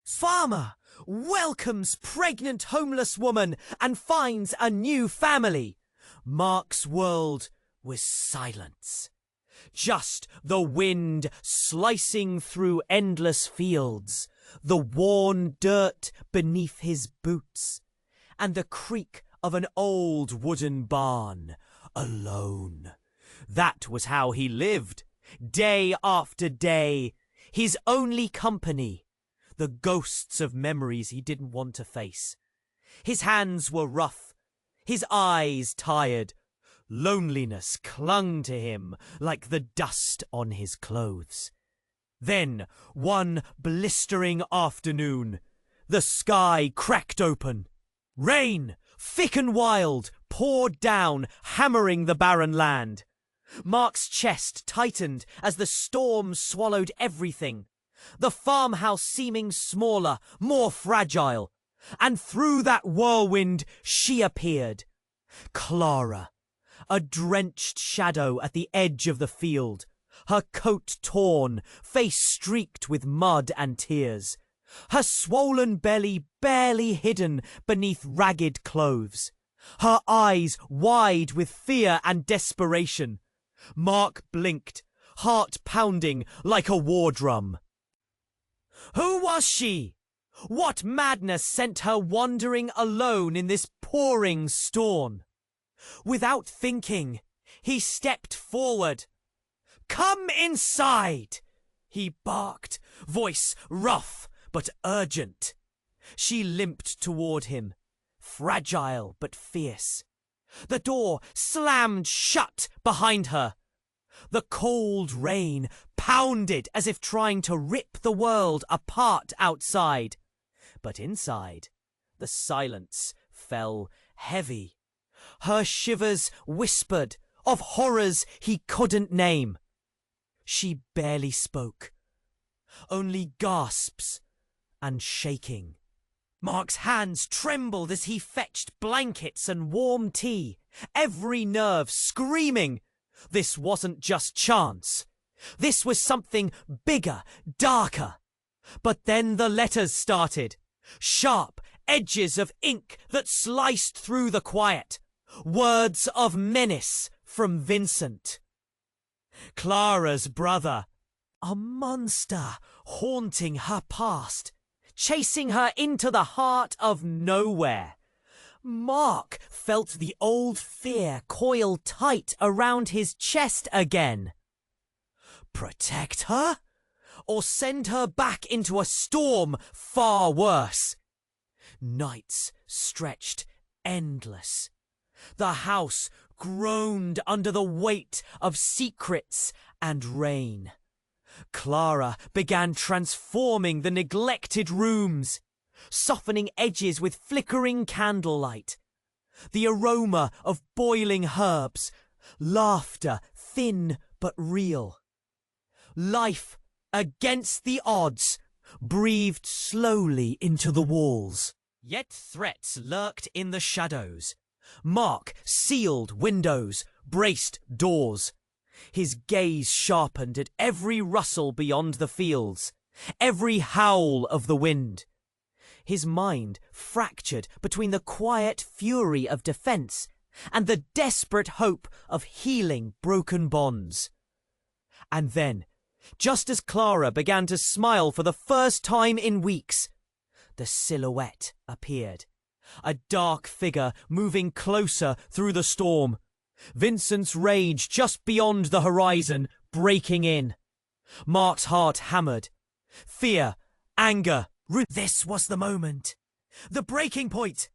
Farmer welcomes pregnant homeless woman and finds a new family. Mark's world was silence. Just the wind slicing through endless fields, the worn dirt beneath his boots, and the creak of an old wooden barn, alone. That was how he lived, day after day, his only company, the ghosts of memories he didn't want to face. His hands were rough, his eyes tired. Loneliness clung to him like the dust on his clothes. Then, one blistering afternoon, the sky cracked open. Rain, thick and wild, poured down, hammering the barren land. Mark's chest tightened as the storm swallowed everything, the farmhouse seeming smaller, more fragile. And through that whirlwind she appeared, Clara, a drenched shadow at the edge of the field, her coat torn, face streaked with mud and tears, her swollen belly barely hidden beneath ragged clothes, her eyes wide with fear and desperation. Mark blinked, heart pounding like a war drum. Who was she? What madness sent her wandering alone in this pouring storm? Without thinking, he stepped forward. "Come inside!" he barked, voice rough but urgent. She limped toward him, fragile but fierce. The door slammed shut behind her. The cold rain pounded as if trying to rip the world apart outside. But inside, the silence fell heavy. Her shivers whispered of horrors he couldn't name. She barely spoke, only gasps and shaking. Mark's hands trembled as he fetched blankets and warm tea, every nerve screaming. This wasn't just chance. This was something bigger, darker. But then the letters started, sharp edges of ink that sliced through the quiet. Words of menace from Vincent. Clara's brother, a monster haunting her past, chasing her into the heart of nowhere. Mark felt the old fear coil tight around his chest again. Protect her? Or send her back into a storm far worse? Nights stretched endless. The house groaned under the weight of secrets and rain. Clara began transforming the neglected rooms, softening edges with flickering candlelight. The aroma of boiling herbs, laughter thin but real. Life against the odds breathed slowly into the walls. Yet threats lurked in the shadows. Mark sealed windows, braced doors. His gaze sharpened at every rustle beyond the fields, every howl of the wind. His mind fractured between the quiet fury of defense and the desperate hope of healing broken bonds. And then, just as Clara began to smile for the first time in weeks, the silhouette appeared. A dark figure moving closer through the storm. Vincent's rage just beyond the horizon, breaking in. Mark's heart hammered. Fear, anger. This was the moment. The breaking point.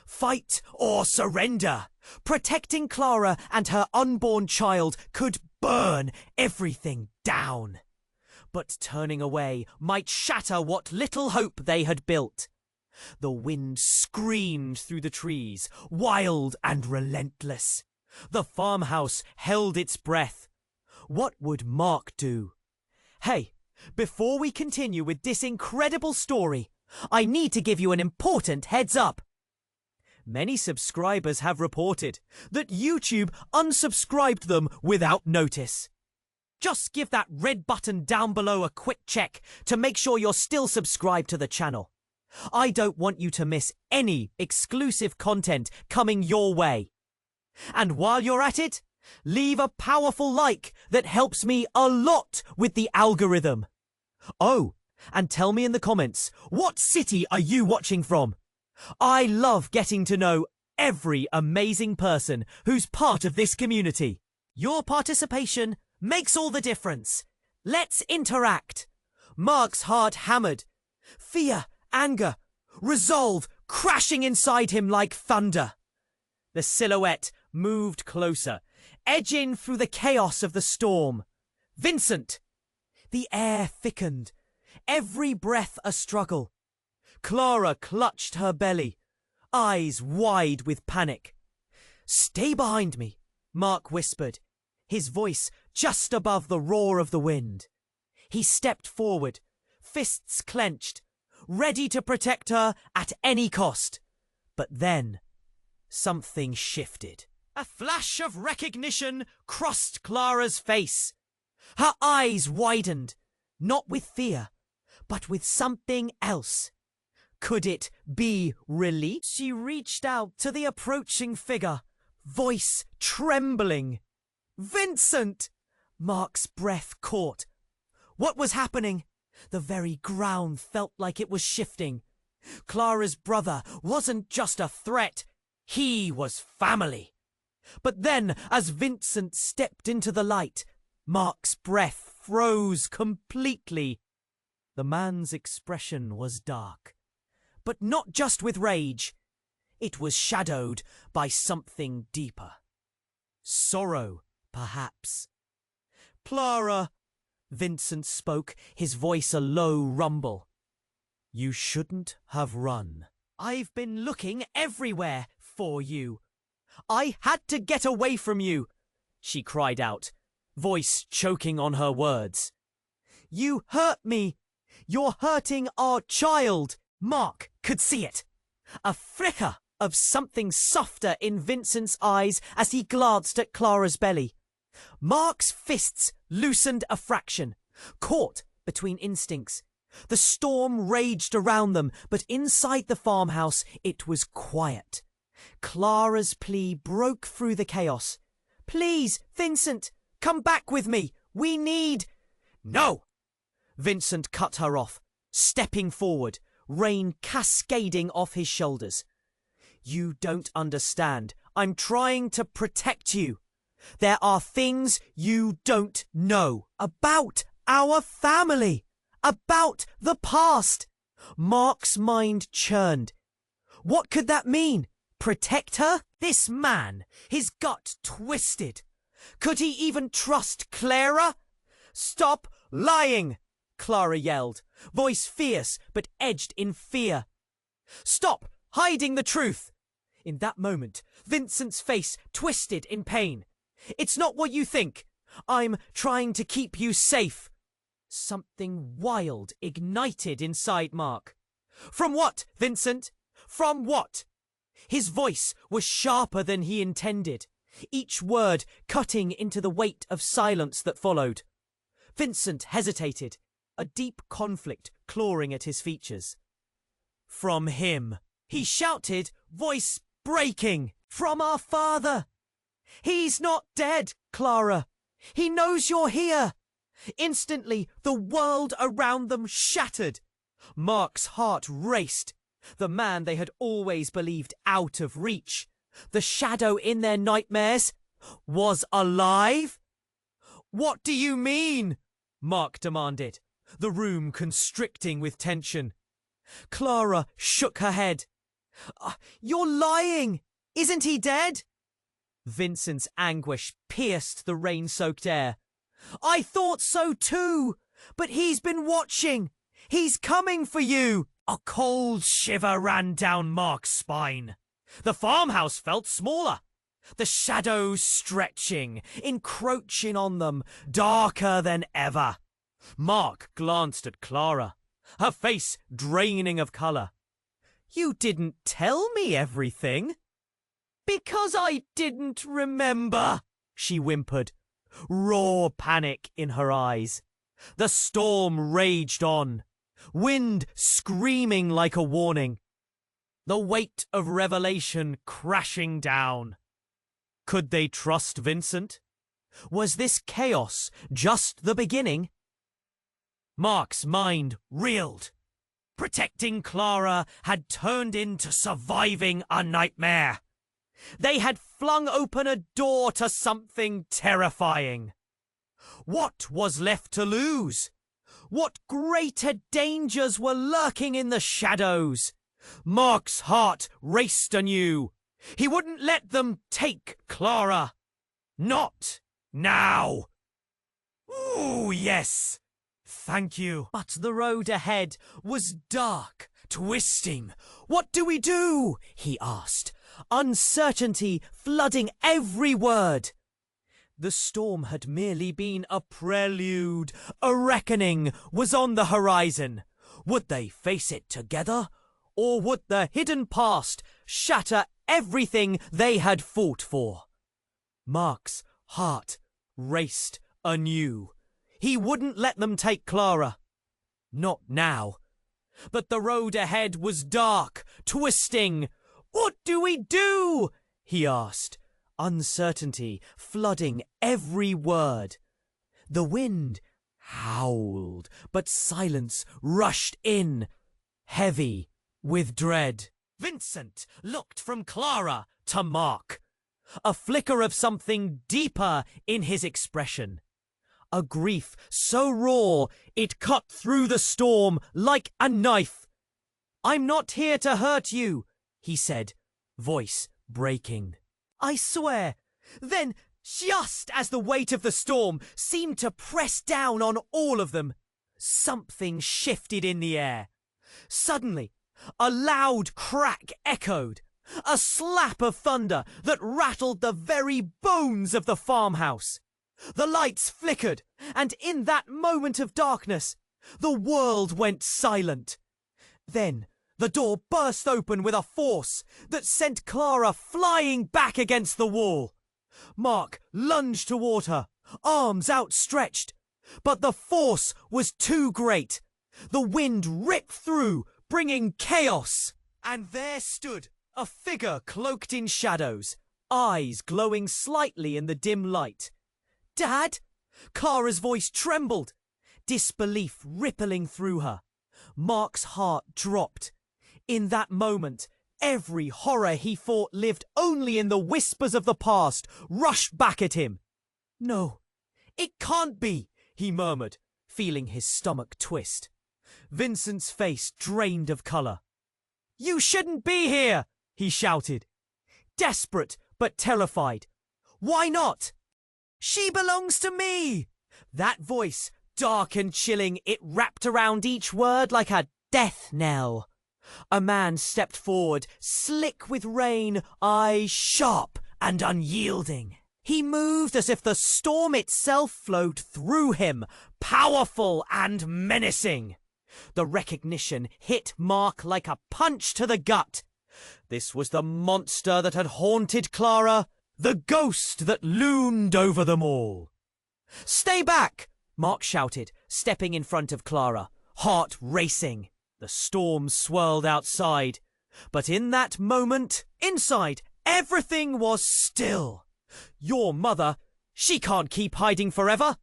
Fight or surrender. Protecting Clara and her unborn child could burn everything down. But turning away might shatter what little hope they had built. The wind screamed through the trees, wild and relentless. The farmhouse held its breath. What would Mark do? Hey, before we continue with this incredible story, I need to give you an important heads up. Many subscribers have reported that YouTube unsubscribed them without notice. just give that red button down below a quick check to make sure you're still subscribed to the channel. I don't want you to miss any exclusive content coming your way. And while you're at it, leave a powerful like that helps me a lot with the algorithm. Oh, and tell me in the comments, what city are you watching from? I love getting to know every amazing person who's part of this community. Your participation makes all the difference. Let's interact. Mark's heart hammered. Fear, anger, resolve crashing inside him like thunder. The silhouette moved closer, edging through the chaos of the storm. Vincent! The air thickened, every breath a struggle. Clara clutched her belly, eyes wide with panic. "Stay behind me," Mark whispered, his voice just above the roar of the wind. He stepped forward, fists clenched, ready to protect her at any cost. But then, something shifted. A flash of recognition crossed Clara's face. Her eyes widened, not with fear, but with something else. Could it be relief? She reached out to the approaching figure, voice trembling. "Vincent!" Mark's breath caught. What was happening? The very ground felt like it was shifting. Clara's brother wasn't just a threat, he was family. But then, as Vincent stepped into the light, Mark's breath froze completely. The man's expression was dark, but not just with rage. It was shadowed by something deeper. Sorrow, perhaps. "Clara," Vincent spoke, his voice a low rumble. "You shouldn't have run. I've been looking everywhere for you. I had to get away from you," she cried out, voice choking on her words. "You hurt me. You're hurting our child." Mark could see it. A flicker of something softer in Vincent's eyes as he glanced at Clara's belly. Mark's fists loosened a fraction, caught between instincts. The storm raged around them, but inside the farmhouse it was quiet. Clara's plea broke through the chaos. "Please, Vincent, come back with me. We need—" "No!" Vincent cut her off, stepping forward, rain cascading off his shoulders. "You don't understand. I'm trying to protect you. There are things you don't know about our family, about the past." Mark's mind churned. What could that mean? Protect her? This man, his gut twisted. Could he even trust Clara? "Stop lying!" Clara yelled, voice fierce but edged in fear. "Stop hiding the truth!" In that moment, Vincent's face twisted in pain. "It's not what you think. I'm trying to keep you safe." Something wild ignited inside Mark. "From what, Vincent? From what?" His voice was sharper than he intended, each word cutting into the weight of silence that followed. Vincent hesitated, a deep conflict clawing at his features. "From him," he shouted, voice breaking. "From our father. He's not dead, Clara. He knows you're here." Instantly, the world around them shattered. Mark's heart raced. The man they had always believed out of reach, the shadow in their nightmares, was alive. "What do you mean?" Mark demanded, the room constricting with tension. Clara shook her head. "You're lying! Isn't he dead?" Vincent's anguish pierced the rain-soaked air. "I thought so too, but he's been watching. He's coming for you." A cold shiver ran down Mark's spine. The farmhouse felt smaller, the shadows stretching, encroaching on them, darker than ever. Mark glanced at Clara, her face draining of colour. "You didn't tell me everything." "Because I didn't remember," she whimpered, raw panic in her eyes. The storm raged on, wind screaming like a warning, the weight of revelation crashing down. Could they trust Vincent? Was this chaos just the beginning? Mark's mind reeled. Protecting Clara had turned into surviving a nightmare. They had flung open a door to something terrifying. What was left to lose? What greater dangers were lurking in the shadows? Mark's heart raced anew. He wouldn't let them take Clara. Not now. Ooh, yes. Thank you. But the road ahead was dark, twisting. What do we do? He asked, uncertainty flooding every word. The storm had merely been a prelude. A reckoning was on the horizon. Would they face it together? Or would the hidden past shatter everything they had fought for? Mark's heart raced anew. He wouldn't let them take Clara. Not now. But the road ahead was dark, twisting. What do we do? He asked, uncertainty flooding every word. The wind howled, but silence rushed in, heavy with dread. Vincent looked from Clara to Mark, a flicker of something deeper in his expression. A grief so raw it cut through the storm like a knife. I'm not here to hurt you, he said, voice breaking. I swear. Then, just as the weight of the storm seemed to press down on all of them, something shifted in the air. Suddenly, a loud crack echoed, a slap of thunder that rattled the very bones of the farmhouse. The lights flickered, and in that moment of darkness, the world went silent. Then the door burst open with a force that sent Clara flying back against the wall. Mark lunged toward her, arms outstretched, but the force was too great. The wind ripped through, bringing chaos. And there stood a figure cloaked in shadows, eyes glowing slightly in the dim light. Dad? Clara's voice trembled, disbelief rippling through her. Mark's heart dropped. In that moment, every horror he fought lived only in the whispers of the past rushed back at him. No, it can't be, he murmured, feeling his stomach twist. Vincent's face drained of colour. You shouldn't be here, he shouted, desperate but terrified. Why not? She belongs to me! That voice, dark and chilling, it wrapped around each word like a death knell. A man stepped forward, slick with rain, eyes sharp and unyielding. He moved as if the storm itself flowed through him, powerful and menacing. The recognition hit Mark like a punch to the gut. This was the monster that had haunted Clara, the ghost that loomed over them all. Stay back! Mark shouted, stepping in front of Clara, heart racing. The storm swirled outside, but in that moment, inside, everything was still. Your mother, she can't keep hiding forever,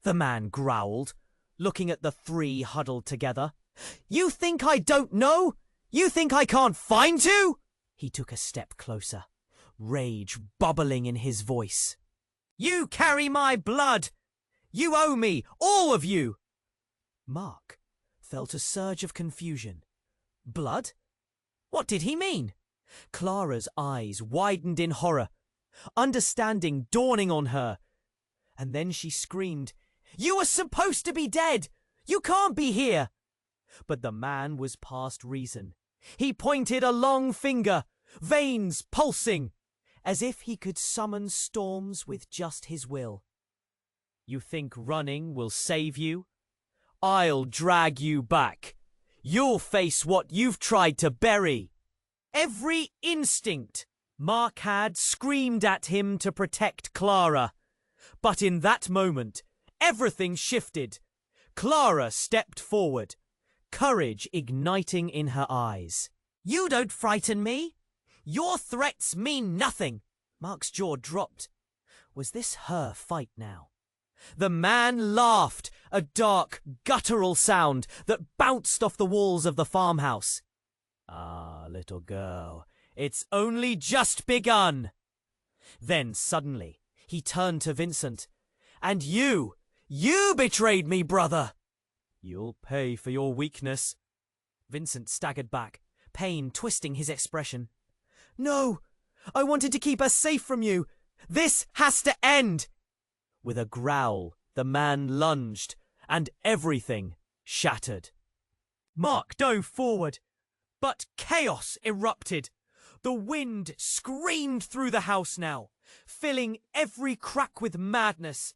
the man growled, looking at the three huddled together. You think I don't know? You think I can't find you? He took a step closer, rage bubbling in his voice. You carry my blood! You owe me, all of you! Mark felt a surge of confusion. Blood? What did he mean? Clara's eyes widened in horror, understanding dawning on her. And then she screamed, You were supposed to be dead! You can't be here! But the man was past reason. He pointed a long finger, veins pulsing, as if he could summon storms with just his will. You think running will save you? I'll drag you back. You'll face what you've tried to bury. Every instinct Mark had screamed at him to protect Clara, But in that moment, everything shifted. Clara stepped forward, courage igniting in her eyes. "You don't frighten me. Your threats mean nothing." Mark's jaw dropped. Was this her fight now? The man laughed, a dark, guttural sound that bounced off the walls of the farmhouse. "Ah, little girl, it's only just begun." Then suddenly he turned to Vincent. "And you betrayed me, brother. You'll pay for your weakness." Vincent staggered back, pain twisting his expression. "No, I wanted to keep us safe from you. This has to end." With a growl, the man lunged, and everything shattered. Mark dove forward, but chaos erupted. The wind screamed through the house now, filling every crack with madness.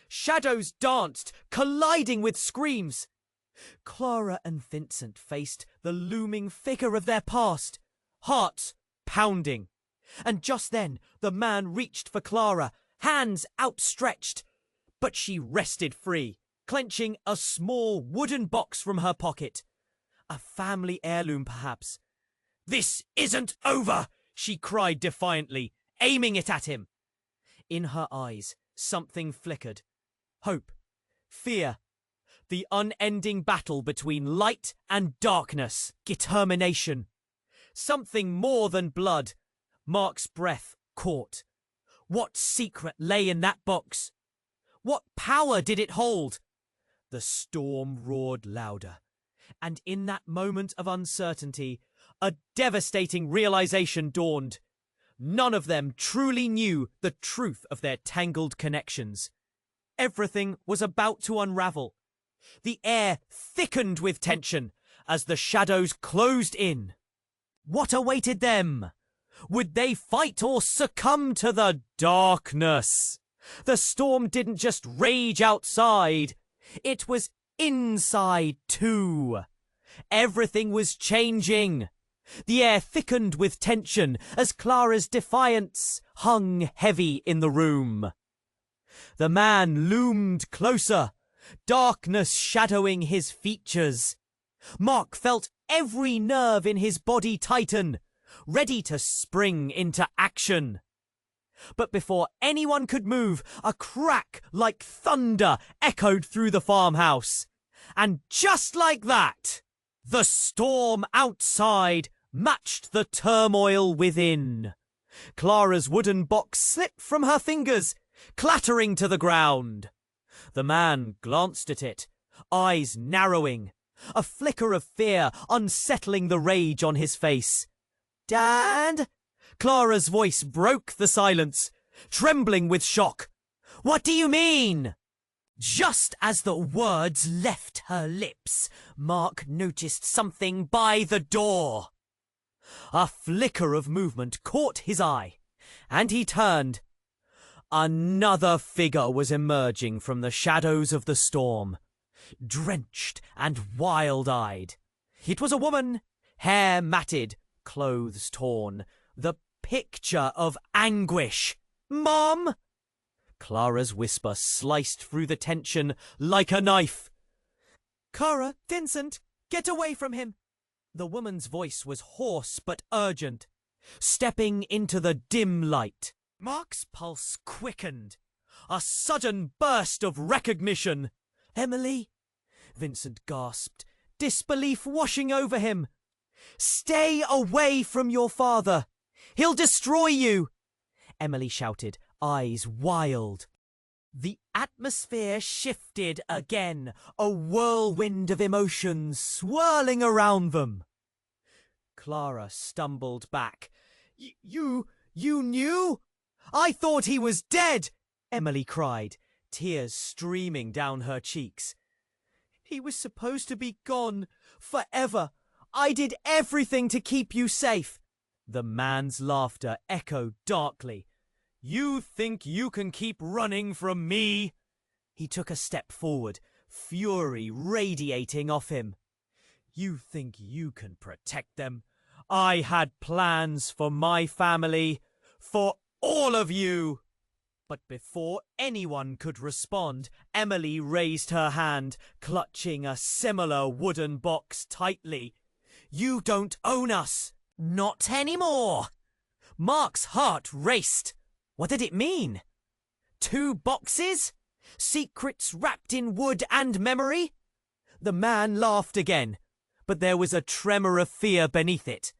Shadows danced, colliding with screams. Clara and Vincent faced the looming figure of their past, hearts pounding. And just then, the man reached for Clara, hands outstretched. But she wrested free, clenching a small wooden box from her pocket. A family heirloom, perhaps. "This isn't over!" she cried defiantly, aiming it at him. In her eyes, something flickered. Hope, fear, the unending battle between light and darkness, determination. Something more than blood. Mark's breath caught. What secret lay in that box? What power did it hold? The storm roared louder, and in that moment of uncertainty, a devastating realization dawned. None of them truly knew the truth of their tangled connections. Everything was about to unravel. The air thickened with tension as the shadows closed in. What awaited them? Would they fight or succumb to the darkness? The storm didn't just rage outside. It was inside too. Everything was changing. The air thickened with tension as Clara's defiance hung heavy in the room. The man loomed closer, darkness shadowing his features. Mark felt every nerve in his body tighten, ready to spring into action. But before anyone could move, a crack like thunder echoed through the farmhouse. And just like that, the storm outside matched the turmoil within. Clara's wooden box slipped from her fingers, clattering to the ground. The man glanced at it, eyes narrowing, a flicker of fear unsettling the rage on his face. "Dad?" Clara's voice broke the silence, trembling with shock. "What do you mean?" Just as the words left her lips, Mark noticed something by the door. A flicker of movement caught his eye, and he turned. Another figure was emerging from the shadows of the storm, drenched and wild-eyed. It was a woman, hair matted, clothes torn, the picture of anguish. "Mom!" Clara's whisper sliced through the tension like a knife. "Clara, Vincent, get away from him!" The woman's voice was hoarse but urgent, stepping into the dim light. Mark's pulse quickened. A sudden burst of recognition. "Emily!" Vincent gasped, disbelief washing over him. "Stay away from your father! He'll destroy you!" Emily shouted, eyes wild. The atmosphere shifted again, a whirlwind of emotions swirling around them. Clara stumbled back. You knew? I thought he was dead!" Emily cried, tears streaming down her cheeks. "He was supposed to be gone forever. I did everything to keep you safe." The man's laughter echoed darkly. "You think you can keep running from me?" He took a step forward, fury radiating off him. "You think you can protect them? I had plans for my family, for all of you." But before anyone could respond, Emily raised her hand, clutching a similar wooden box tightly. "You don't own us! Not anymore!" Mark's heart raced. What did it mean? 2 boxes? Secrets wrapped in wood and memory? The man laughed again, but there was a tremor of fear beneath it.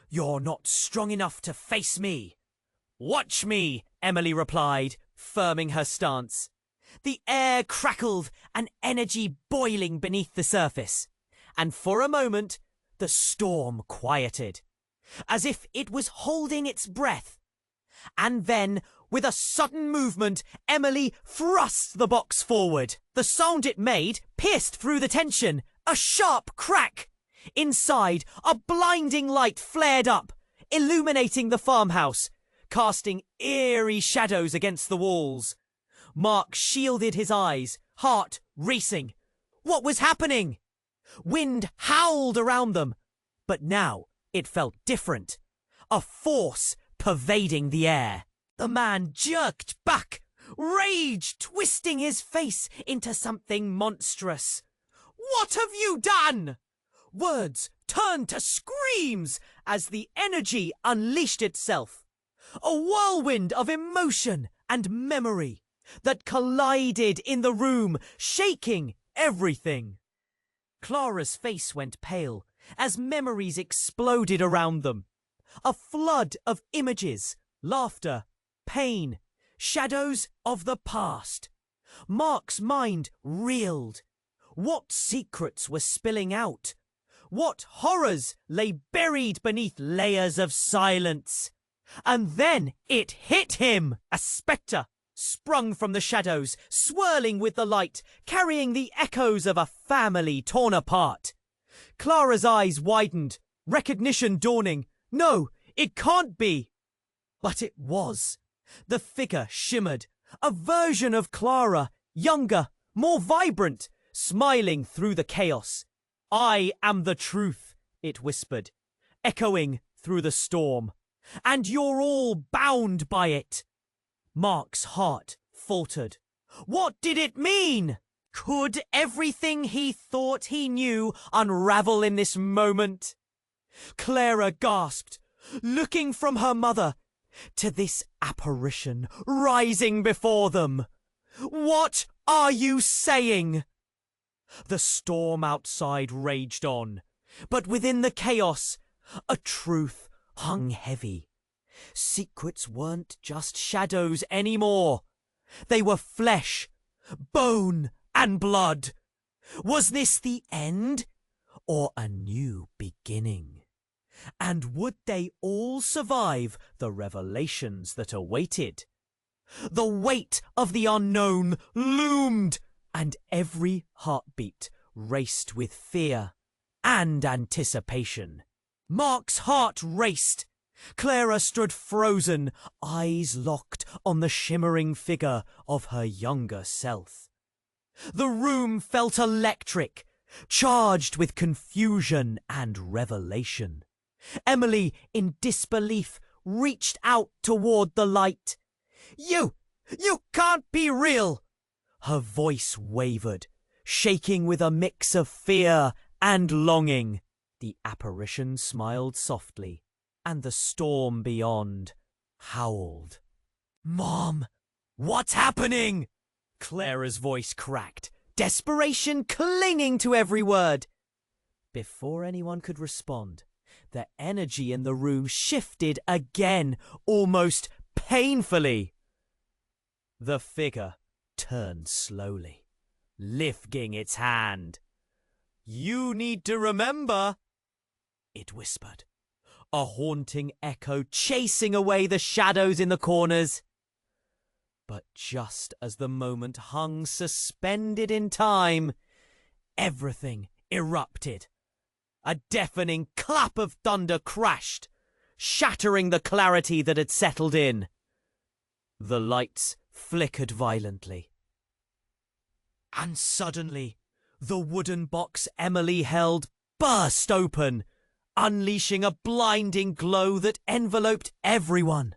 "You're not strong enough to face me." "Watch me," Emily replied, firming her stance. The air crackled, an energy boiling beneath the surface, and for a moment the storm quieted, as if it was holding its breath. And then, with a sudden movement, Emily thrust the box forward. The sound it made pierced through the tension, a sharp crack. Inside, a blinding light flared up, illuminating the farmhouse, casting eerie shadows against the walls. Mark shielded his eyes, heart racing. What was happening? Wind howled around them, but now it felt different. A force pervading the air. The man jerked back, rage twisting his face into something monstrous. "What have you done?" Words turned to screams as the energy unleashed itself. A whirlwind of emotion and memory that collided in the room, shaking everything. Clara's face went pale as memories exploded around them. A flood of images, laughter, pain, shadows of the past. Mark's mind reeled. What secrets were spilling out? What horrors lay buried beneath layers of silence? And then it hit him! A spectre sprung from the shadows, swirling with the light, carrying the echoes of a family torn apart. Clara's eyes widened, recognition dawning. No, it can't be! But it was. The figure shimmered, a version of Clara, younger, more vibrant, smiling through the chaos. "I am the truth," it whispered, echoing through the storm. "And you're all bound by it." Mark's heart faltered. What did it mean? Could everything he thought he knew unravel in this moment? Clara gasped, looking from her mother to this apparition rising before them. "What are you saying?" The storm outside raged on, but within the chaos, a truth hung heavy. Secrets weren't just shadows anymore. They were flesh, bone, and blood. Was this the end, or a new beginning? And would they all survive the revelations that awaited? The weight of the unknown loomed, and every heartbeat raced with fear and anticipation. Mark's heart raced. Clara stood frozen, eyes locked on the shimmering figure of her younger self. The room felt electric, charged with confusion and revelation. Emily, in disbelief, reached out toward the light. You can't be real!" Her voice wavered, shaking with a mix of fear and longing. The apparition smiled softly, and the storm beyond howled. "Mom, what's happening?" Clara's voice cracked, desperation clinging to every word. Before anyone could respond, the energy in the room shifted again, almost painfully. The figure turned slowly, lifting its hand. "You need to remember," it whispered, a haunting echo chasing away the shadows in the corners. But just as the moment hung suspended in time, everything erupted. A deafening clap of thunder crashed, shattering the clarity that had settled in. The lights flickered violently. And suddenly, the wooden box Emily held burst open, unleashing a blinding glow that enveloped everyone.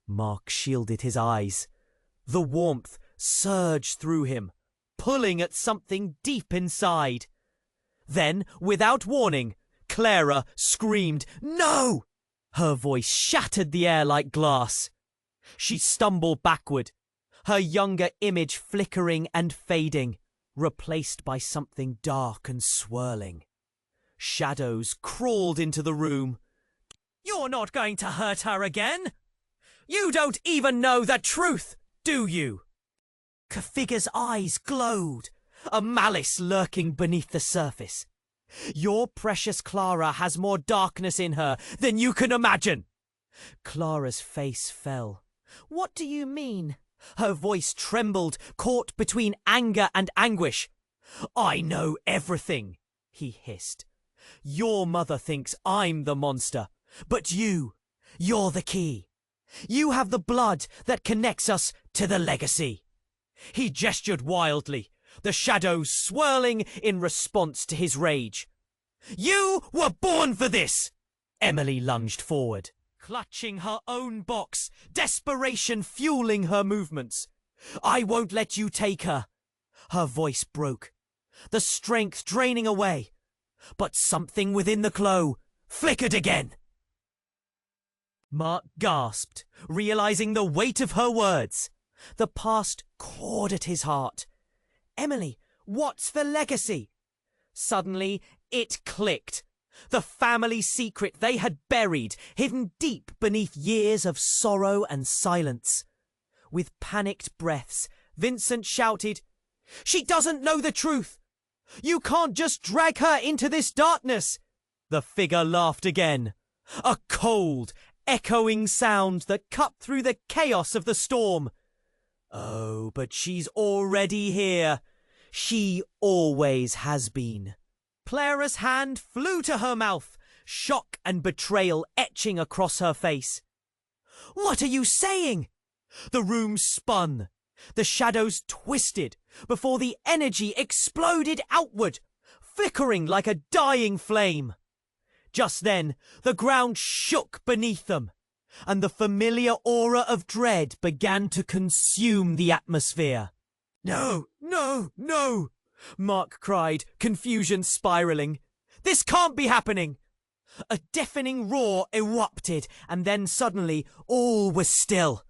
Mark shielded his eyes, The warmth surged through him, pulling at something deep inside. Then, without warning, Clara screamed, "No!" Her voice shattered the air like glass. She stumbled backward, her younger image flickering and fading, replaced by something dark and swirling. Shadows crawled into the room. "You're not going to hurt her again? You don't even know the truth, do you?" Figure's eyes glowed, a malice lurking beneath the surface. "Your precious Clara has more darkness in her than you can imagine." Clara's face fell. "What do you mean?" Her voice trembled, caught between anger and anguish. "I know everything," he hissed. "Your mother thinks I'm the monster, but you're the key. You have the blood that connects us to the legacy." He gestured wildly, the shadows swirling in response to his rage. "You were born for this!" Emily lunged forward, clutching her own box, desperation fueling her movements. "I won't let you take her." Her voice broke, the strength draining away, but something within the glow flickered again. Mark gasped, realizing the weight of her words. The past clawed at his heart. "Emily, what's the legacy?" Suddenly, it clicked. The family secret they had buried, hidden deep beneath years of sorrow and silence. With panicked breaths, Vincent shouted, "She doesn't know the truth! You can't just drag her into this darkness!" The figure laughed again, a cold, echoing sound that cut through the chaos of the storm. "Oh, but she's already here. She always has been." Clara's hand flew to her mouth, shock and betrayal etching across her face. "What are you saying?" The room spun. The shadows twisted before the energy exploded outward, flickering like a dying flame. Just then, the ground shook beneath them, and the familiar aura of dread began to consume the atmosphere. "No, no, no!" Mark cried, confusion spiraling. "This can't be happening!" A deafening roar erupted, and then suddenly all was still.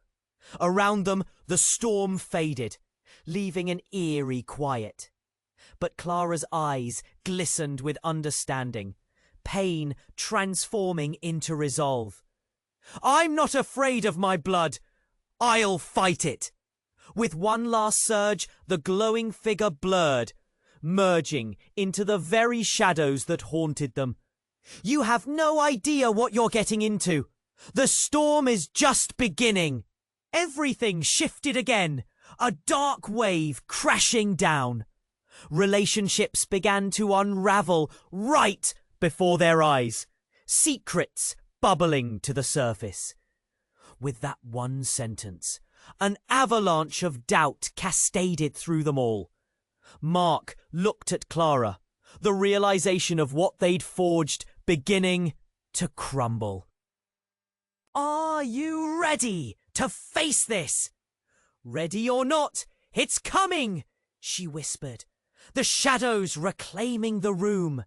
Around them, the storm faded, leaving an eerie quiet. But Clara's eyes glistened with understanding, pain transforming into resolve. "I'm not afraid of my blood. I'll fight it." With one last surge, the glowing figure blurred, merging into the very shadows that haunted them. "You have no idea what you're getting into. The storm is just beginning." Everything shifted again, a dark wave crashing down. Relationships began to unravel right before their eyes, secrets bubbling to the surface. With that one sentence, an avalanche of doubt cascaded through them all. Mark looked at Clara, the realization of what they'd forged beginning to crumble. "Are you ready to face this?" "Ready or not, it's coming," she whispered, the shadows reclaiming the room.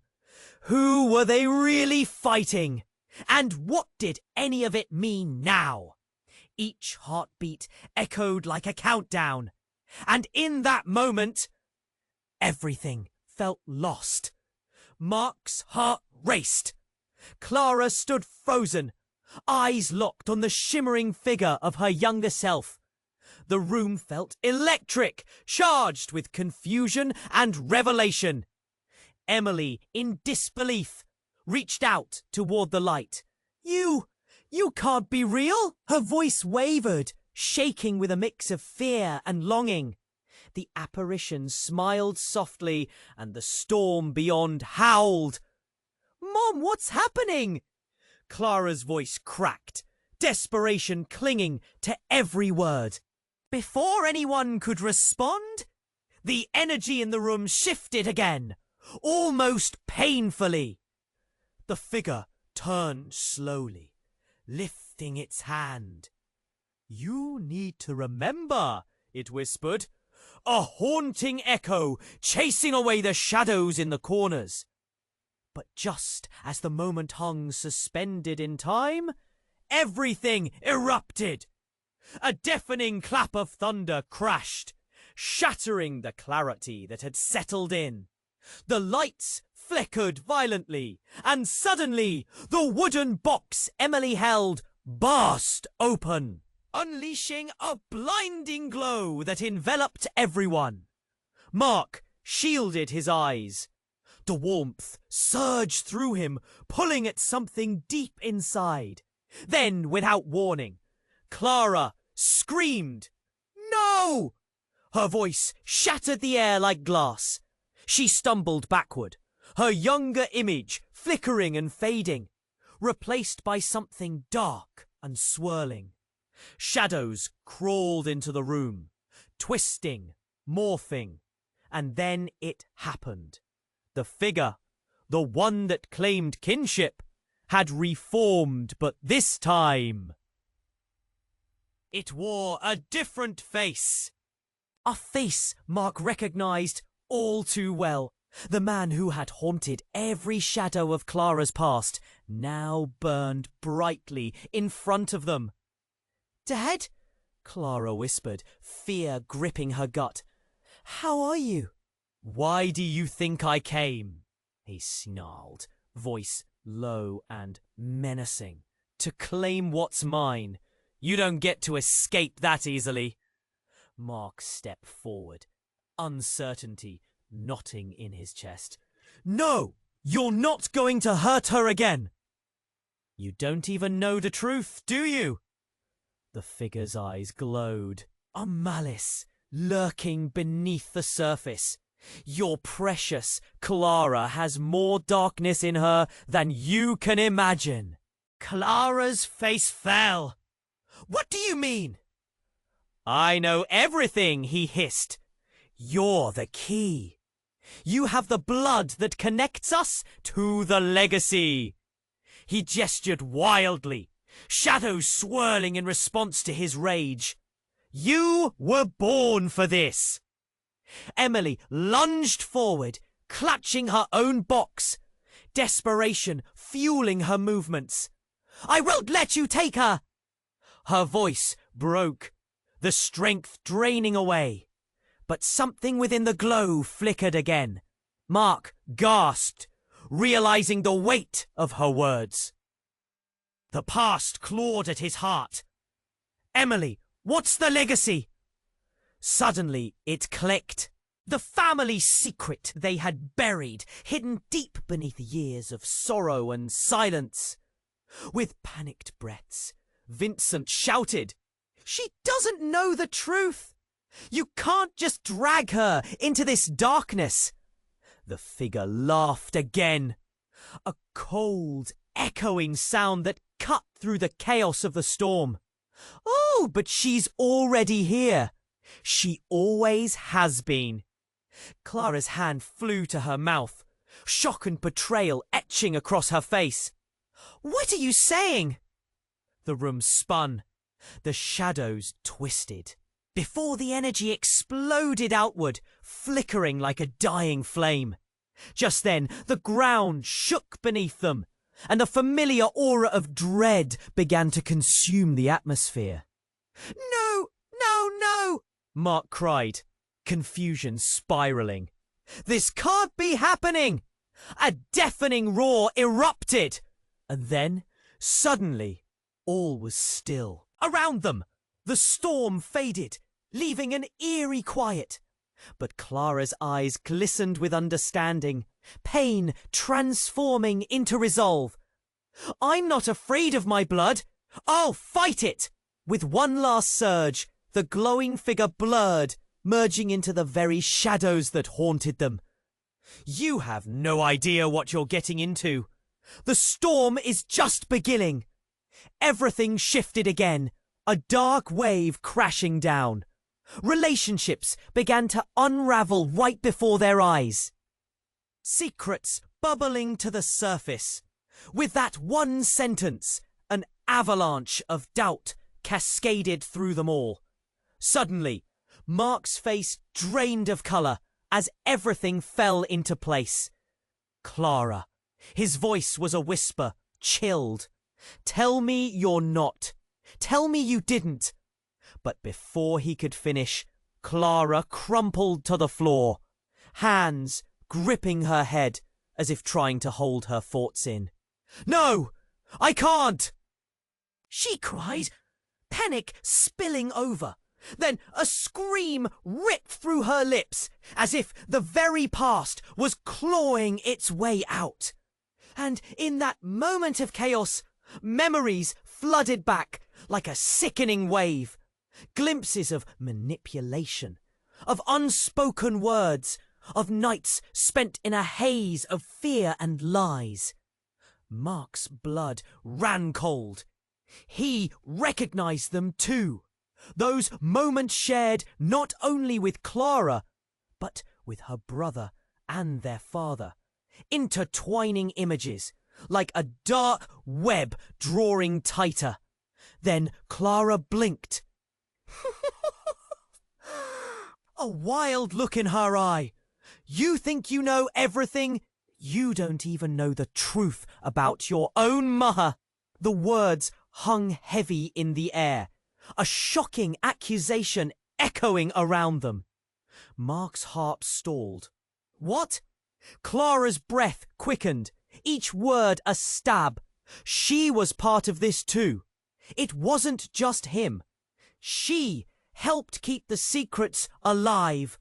Who were they really fighting? And what did any of it mean now? Each heartbeat echoed like a countdown. And in that moment, everything felt lost. Mark's heart raced. Clara stood frozen, eyes locked on the shimmering figure of her younger self. The room felt electric, charged with confusion and revelation. Emily, in disbelief, reached out toward the light. You can't be real!" Her voice wavered, shaking with a mix of fear and longing. The apparition smiled softly, and the storm beyond howled. "Mom, what's happening?" Clara's voice cracked, desperation clinging to every word. Before anyone could respond, the energy in the room shifted again, almost painfully. The figure turned slowly, lifting its hand. "You need to remember," it whispered. A haunting echo chasing away the shadows in the corners. But just as the moment hung suspended in time, everything erupted. A deafening clap of thunder crashed, shattering the clarity that had settled in. The lights flickered violently, and suddenly the wooden box Emily held burst open, unleashing a blinding glow that enveloped everyone. Mark shielded his eyes. The warmth surged through him, pulling at something deep inside. Then, without warning, Clara screamed, "No!" Her voice shattered the air like glass. She stumbled backward, her younger image flickering and fading, replaced by something dark and swirling. Shadows crawled into the room, twisting, morphing, and then it happened. The figure, the one that claimed kinship, had reformed, but this time it wore a different face. A face Mark recognized all too well. The man who had haunted every shadow of Clara's past now burned brightly in front of them. "Dad?" Clara whispered, fear gripping her gut. "How are you?" "Why do you think I came?" he snarled, voice low and menacing. "To claim what's mine. You don't get to escape that easily." Mark stepped forward, uncertainty knotting in his chest. "No! You're not going to hurt her again!" "You don't even know the truth, do you?" The figure's eyes glowed, a malice lurking beneath the surface. "Your precious Clara has more darkness in her than you can imagine." Clara's face fell. "What do you mean?" "I know everything," he hissed. "You're the key. You have the blood that connects us to the legacy." He gestured wildly, shadows swirling in response to his rage. "You were born for this." Emily lunged forward, clutching her own box, desperation fueling her movements. "I won't let you take her!" Her voice broke, the strength draining away. But something within the glow flickered again. Mark gasped, realizing the weight of her words. The past clawed at his heart. "Emily, what's the legacy?" Suddenly it clicked. The family secret they had buried, hidden deep beneath years of sorrow and silence. With panicked breaths, Vincent shouted, "She doesn't know the truth! You can't just drag her into this darkness." The figure laughed again, a cold, echoing sound that cut through the chaos of the storm. "Oh, but she's already here. She always has been." Clara's hand flew to her mouth, shock and betrayal etching across her face. "What are you saying?" The room spun, the shadows twisted, before the energy exploded outward, flickering like a dying flame. Just then, the ground shook beneath them, and the familiar aura of dread began to consume the atmosphere. "No, no, no!" Mark cried, confusion spiraling. "This can't be happening!" A deafening roar erupted, and then, suddenly, all was still. Around them, the storm faded, leaving an eerie quiet. But Clara's eyes glistened with understanding, pain transforming into resolve. "I'm not afraid of my blood. I'll fight it!" With one last surge, the glowing figure blurred, merging into the very shadows that haunted them. "You have no idea what you're getting into. The storm is just beginning." Everything shifted again, a dark wave crashing down. Relationships began to unravel right before their eyes. Secrets bubbling to the surface. With that one sentence, an avalanche of doubt cascaded through them all. Suddenly, Mark's face drained of colour as everything fell into place. Clara. His voice was a whisper, chilled. Tell me you're not. Tell me you didn't. But before he could finish, Clara crumpled to the floor, hands gripping her head as if trying to hold her thoughts in. "No! I can't!" she cried, panic spilling over. Then a scream ripped through her lips, as if the very past was clawing its way out. And in that moment of chaos, memories flooded back like a sickening wave. Glimpses of manipulation, of unspoken words, of nights spent in a haze of fear and lies. Mark's blood ran cold. He recognized them too. Those moments shared not only with Clara, but with her brother and their father. Intertwining images, like a dark web drawing tighter. Then Clara blinked. A wild look in her eye. You think you know everything? You don't even know the truth about your own mother. The words hung heavy in the air, a shocking accusation echoing around them. Mark's heart stalled. What? Clara's breath quickened, each word a stab. She was part of this too. It wasn't just him. She helped keep the secrets alive.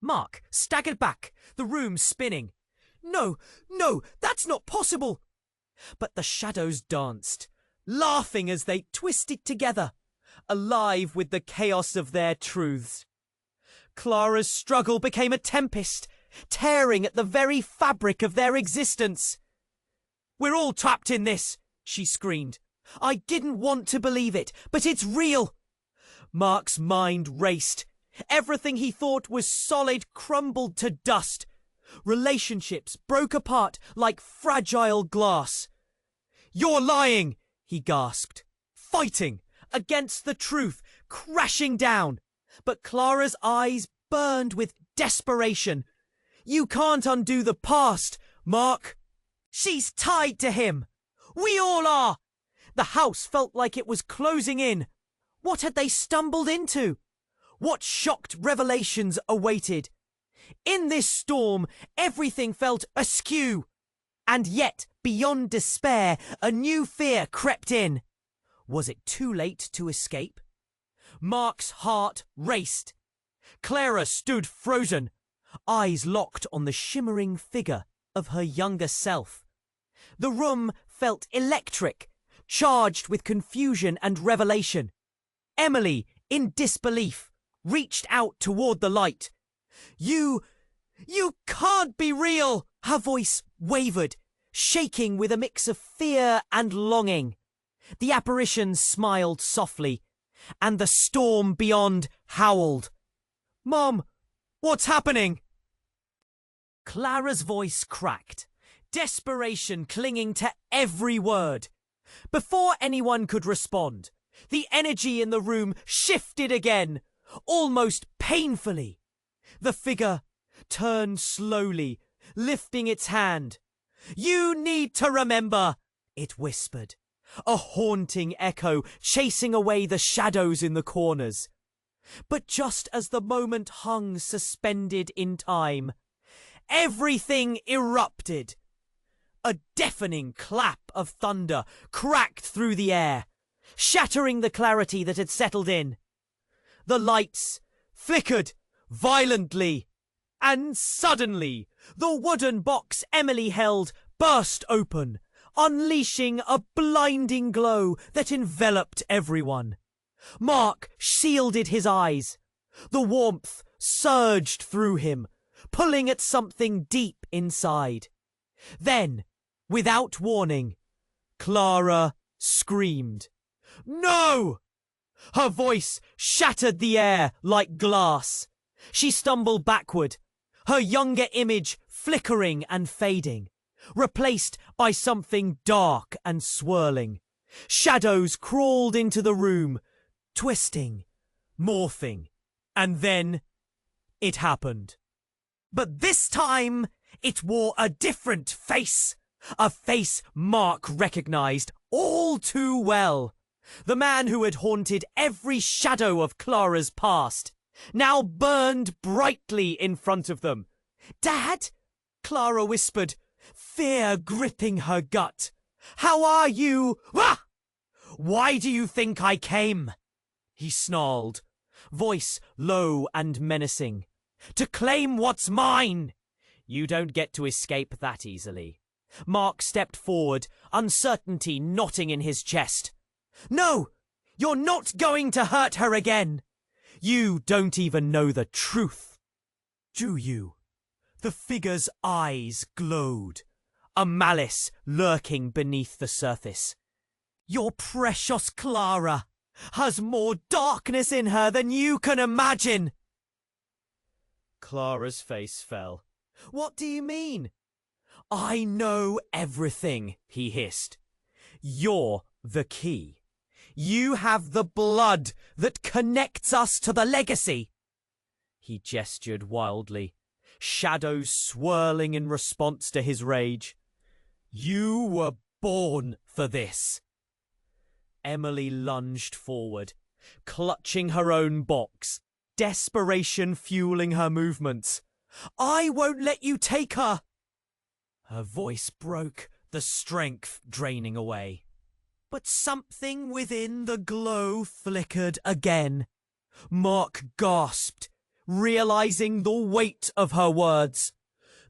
Mark staggered back, the room spinning. No, that's not possible. But the shadows danced, laughing as they twisted together, alive with the chaos of their truths. Clara's struggle became a tempest, tearing at the very fabric of their existence. "We're all trapped in this," she screamed. "I didn't want to believe it, but it's real." Mark's mind raced. Everything he thought was solid crumbled to dust. Relationships broke apart like fragile glass. "You're lying," he gasped, fighting against the truth, crashing down. But Clara's eyes burned with desperation. "You can't undo the past, Mark." She's tied to him. We all are. The house felt like it was closing in. What had they stumbled into? What shocked revelations awaited? In this storm, everything felt askew. And yet, beyond despair, a new fear crept in. Was it too late to escape? Mark's heart raced. Clara stood frozen, eyes locked on the shimmering figure of her younger self. The room felt electric, charged with confusion and revelation. Emily, in disbelief, reached out toward the light. You can't be real!" Her voice wavered, shaking with a mix of fear and longing. The apparition smiled softly, and the storm beyond howled. "Mom, what's happening?" Clara's voice cracked, desperation clinging to every word. Before anyone could respond, the energy in the room shifted again, almost painfully. The figure turned slowly, lifting its hand. "You need to remember," it whispered, a haunting echo chasing away the shadows in the corners. But just as the moment hung suspended in time, everything erupted. A deafening clap of thunder cracked through the air, shattering the clarity that had settled in. The lights flickered violently, and suddenly the wooden box Emily held burst open, unleashing a blinding glow that enveloped everyone. Mark shielded his eyes. The warmth surged through him, pulling at something deep inside. Then, without warning, Clara screamed. "No!" Her voice shattered the air like glass. She stumbled backward, her younger image flickering and fading, replaced by something dark and swirling. Shadows crawled into the room, twisting, morphing, And then it happened. But this time, it wore a different face. A face Mark recognized all too well. The man who had haunted every shadow of Clara's past now burned brightly in front of them. "Dad?" Clara whispered, fear gripping her gut. "How are you?" "Ah! Why do you think I came?" he snarled, voice low and menacing. "To claim what's mine!" "You don't get to escape that easily." Mark stepped forward, uncertainty knotting in his chest. "No! You're not going to hurt her again! You don't even know the truth, do you?" The figure's eyes glowed, a malice lurking beneath the surface. "Your precious Clara has more darkness in her than you can imagine." Clara's face fell. "What do you mean?" "I know everything," he hissed. "You're the key. You have the blood that connects us to the legacy." He gestured wildly, shadows swirling in response to his rage. "You were born for this." Emily lunged forward, clutching her own box, desperation fueling her movements. "I won't let you take her!" Her voice broke, the strength draining away. But something within the glow flickered again. Mark gasped, realizing the weight of her words.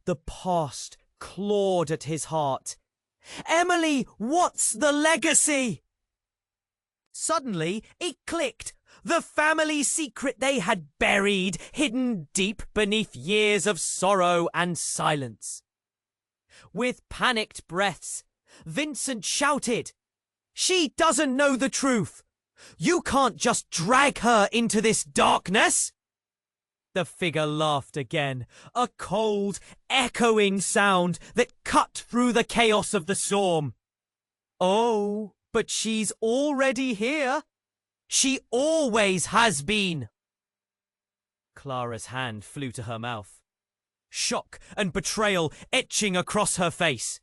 The past clawed at his heart. "Emily, what's the legacy?" Suddenly, it clicked. The family secret they had buried, hidden deep beneath years of sorrow and silence. With panicked breaths, Vincent shouted, "She doesn't know the truth! You can't just drag her into this darkness!" The figure laughed again, a cold, echoing sound that cut through the chaos of the storm. "Oh, but she's already here. She always has been." Clara's hand flew to her mouth, shock and betrayal etching across her face.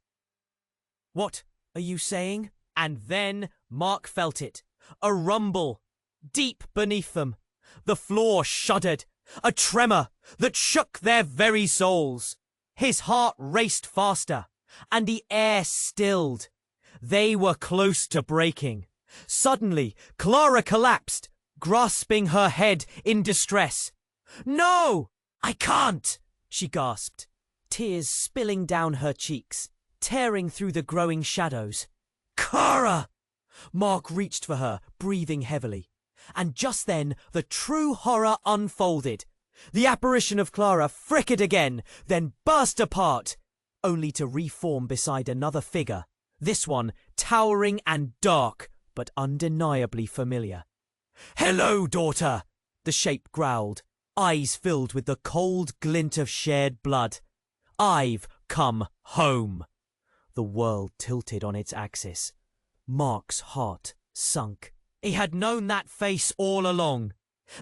"What are you saying?" And then Mark felt it, a rumble, deep beneath them. The floor shuddered, a tremor that shook their very souls. His heart raced faster, and the air stilled. They were close to breaking. Suddenly, Clara collapsed, grasping her head in distress. "No! I can't!" she gasped, tears spilling down her cheeks, tearing through the growing shadows. "Clara!" Mark reached for her, breathing heavily. And just then, the true horror unfolded. The apparition of Clara flickered again, then burst apart, only to reform beside another figure, this one towering and dark, but undeniably familiar. "Hello, daughter," the shape growled, eyes filled with the cold glint of shared blood. "I've come home." The world tilted on its axis. Mark's heart sunk. He had known that face all along.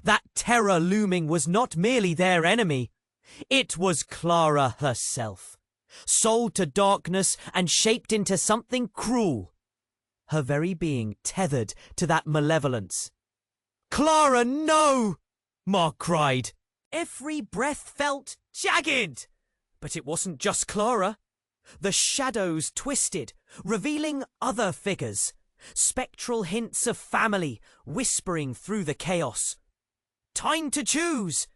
That terror looming was not merely their enemy. It was Clara herself, sold to darkness and shaped into something cruel. Her very being tethered to that malevolence. "Clara, no!" Mark cried. Every breath felt jagged. But it wasn't just Clara. The shadows twisted, revealing other figures, spectral hints of family whispering through the chaos. "Time to choose!"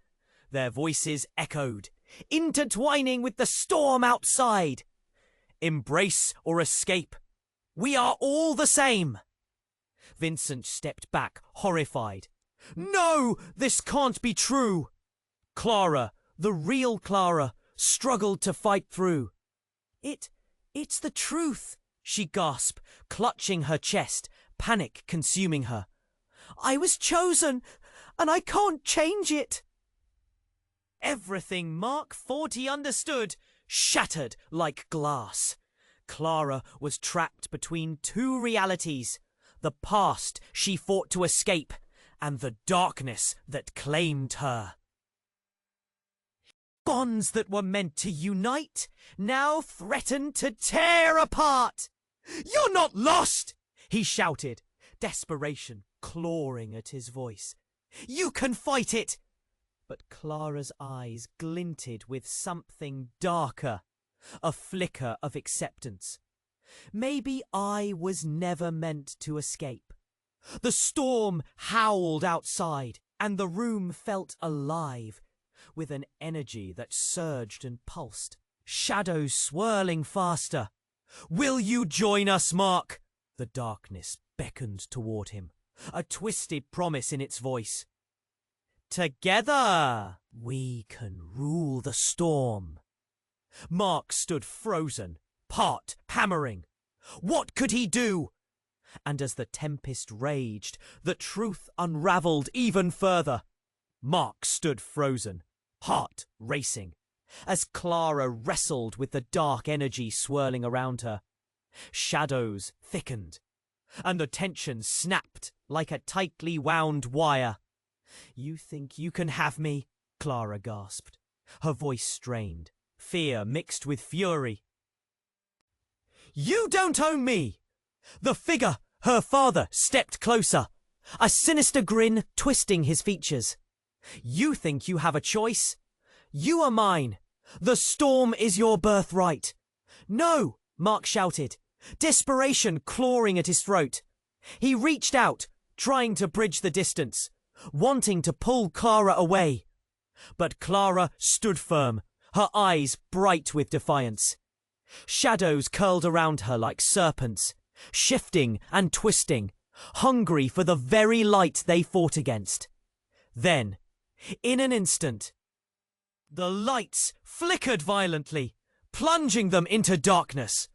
Their voices echoed, intertwining with the storm outside. "Embrace or escape. We are all the same." Vincent stepped back, horrified. "No, this can't be true." Clara, the real Clara, struggled to fight through. It's the truth," she gasped, clutching her chest, panic consuming her. "I was chosen, and I can't change it." Everything Mark thought he understood shattered like glass. Clara was trapped between two realities, the past she fought to escape, and the darkness that claimed her. Bonds that were meant to unite now threaten to tear apart. "You're not lost!" he shouted, desperation clawing at his voice. "You can fight it!" But Clara's eyes glinted with something darker, a flicker of acceptance. Maybe I was never meant to escape. The storm howled outside, and the room felt alive, with an energy that surged and pulsed, shadows swirling faster. "Will you join us, Mark?" The darkness beckoned toward him, a twisted promise in its voice. "Together, we can rule the storm." Mark stood frozen, heart hammering. What could he do? And as the tempest raged, the truth unravelled even further. Mark stood frozen, heart racing, as Clara wrestled with the dark energy swirling around her. Shadows thickened, and the tension snapped like a tightly wound wire. "You think you can have me?" Clara gasped, her voice strained, fear mixed with fury. "You don't own me!" The figure, her father, stepped closer, a sinister grin twisting his features. "You think you have a choice? You are mine. The storm is your birthright." "No!" Mark shouted, desperation clawing at his throat. He reached out, trying to bridge the distance, wanting to pull Clara away. But Clara stood firm, her eyes bright with defiance. Shadows curled around her like serpents, shifting and twisting, hungry for the very light they fought against. Then, in an instant, the lights flickered violently, plunging them into darkness.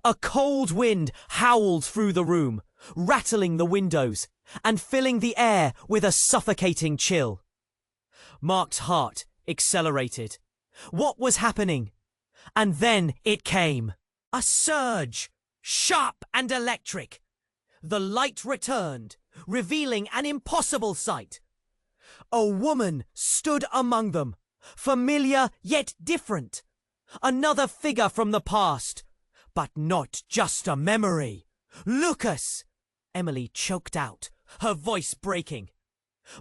A cold wind howled through the room, rattling the windows and filling the air with a suffocating chill. Mark's heart accelerated. What was happening? And then it came. A surge, sharp and electric. The light returned, revealing an impossible sight. A woman stood among them, familiar yet different. Another figure from the past, but not just a memory. "Lucas!" Emily choked out, her voice breaking.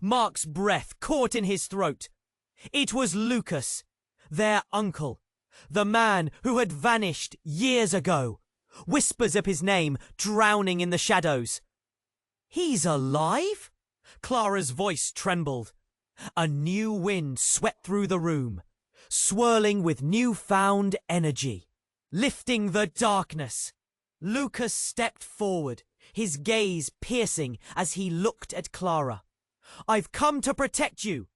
Mark's breath caught in his throat. It was Lucas, their uncle, the man who had vanished years ago. Whispers of his name drowning in the shadows. "He's alive?" Clara's voice trembled. A new wind swept through the room, swirling with newfound energy, lifting the darkness. Lucas stepped forward, his gaze piercing as he looked at Clara. "I've come to protect you.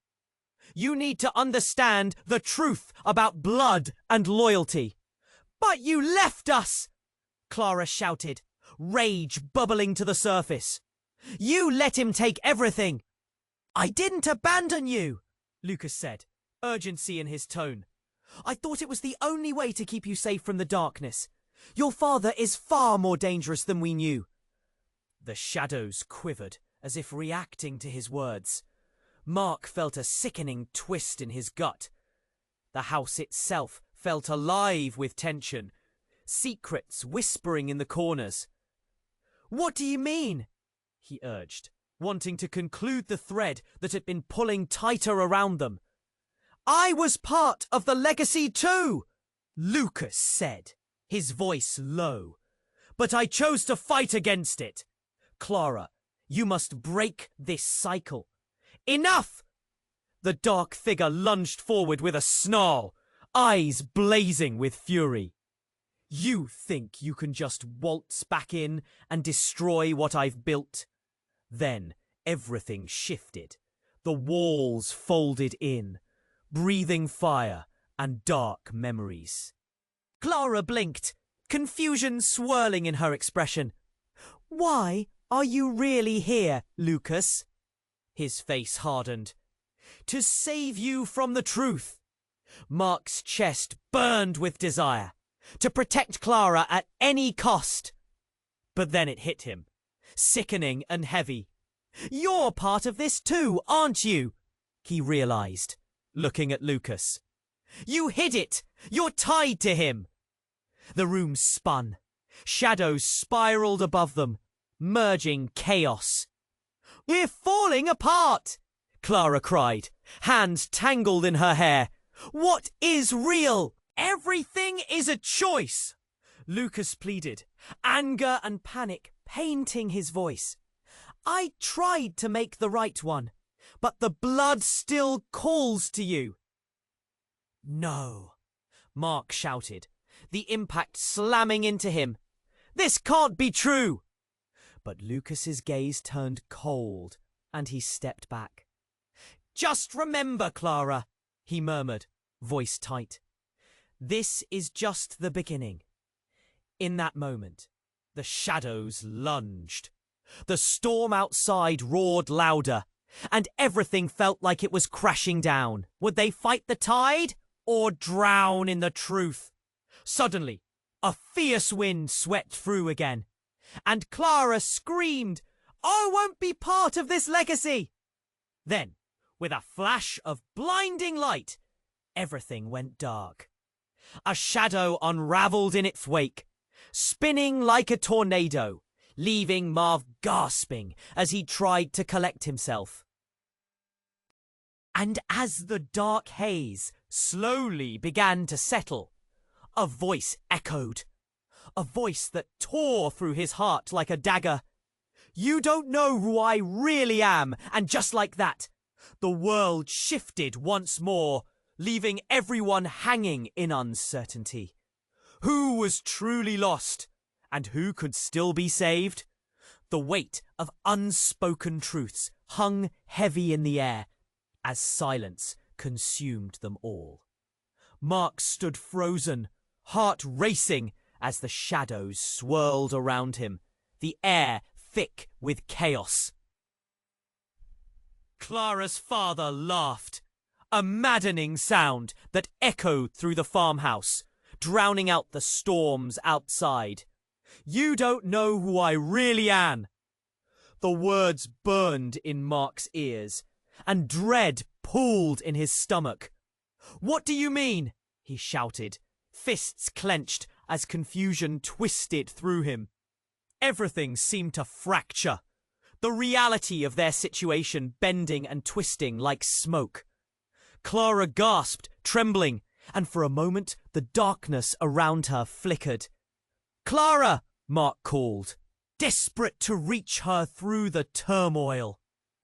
You need to understand the truth about blood and loyalty." "But you left us!" Clara shouted, rage bubbling to the surface. "You let him take everything." "I didn't abandon you," Lucas said, urgency in his tone. "I thought it was the only way to keep you safe from the darkness. Your father is far more dangerous than we knew." The shadows quivered, as if reacting to his words. Mark felt a sickening twist in his gut. The house itself felt alive with tension, secrets whispering in the corners. "What do you mean?" he urged, wanting to conclude the thread that had been pulling tighter around them. "I was part of the legacy too," Lucas said, his voice low. "But I chose to fight against it. Clara, you must break this cycle." "Enough!" The dark figure lunged forward with a snarl, eyes blazing with fury. "You think you can just waltz back in and destroy what I've built?" Then everything shifted. The walls folded in, breathing fire and dark memories. Clara blinked, confusion swirling in her expression. "Why are you really here, Lucas?" His face hardened. "To save you from the truth." Mark's chest burned with desire. To protect Clara at any cost. But then it hit him, sickening and heavy. You're part of this too, aren't you? He realized, looking at Lucas. You hid it! You're tied to him! The room spun. Shadows spiraled above them, merging chaos. We're falling apart! Clara cried, hands tangled in her hair. What is real? Everything is a choice! Lucas pleaded, anger and panic painting his voice. I tried to make the right one, but the blood still calls to you. No, Mark shouted, the impact slamming into him. This can't be true! But Lucas's gaze turned cold, and he stepped back. Just remember, Clara, he murmured, voice tight. This is just the beginning. In that moment, the shadows lunged. The storm outside roared louder, and everything felt like it was crashing down. Would they fight the tide or drown in the truth? Suddenly, a fierce wind swept through again, and Clara screamed, I won't be part of this legacy! Then, with a flash of blinding light, everything went dark. A shadow unravelled in its wake, spinning like a tornado, leaving Marv gasping as he tried to collect himself. And as the dark haze slowly began to settle, a voice echoed, a voice that tore through his heart like a dagger. You don't know who I really am, and just like that, the world shifted once more, leaving everyone hanging in uncertainty. Who was truly lost, and who could still be saved? The weight of unspoken truths hung heavy in the air as silence consumed them all. Mark stood frozen, heart racing as the shadows swirled around him, the air thick with chaos. Clara's father laughed, a maddening sound that echoed through the farmhouse, drowning out the storms outside. You don't know who I really am. The words burned in Mark's ears, and dread pooled in his stomach. What do you mean? He shouted, fists clenched as confusion twisted through him. Everything seemed to fracture, the reality of their situation bending and twisting like smoke. Clara gasped, trembling, and for a moment the darkness around her flickered. Clara! Mark called, desperate to reach her through the turmoil.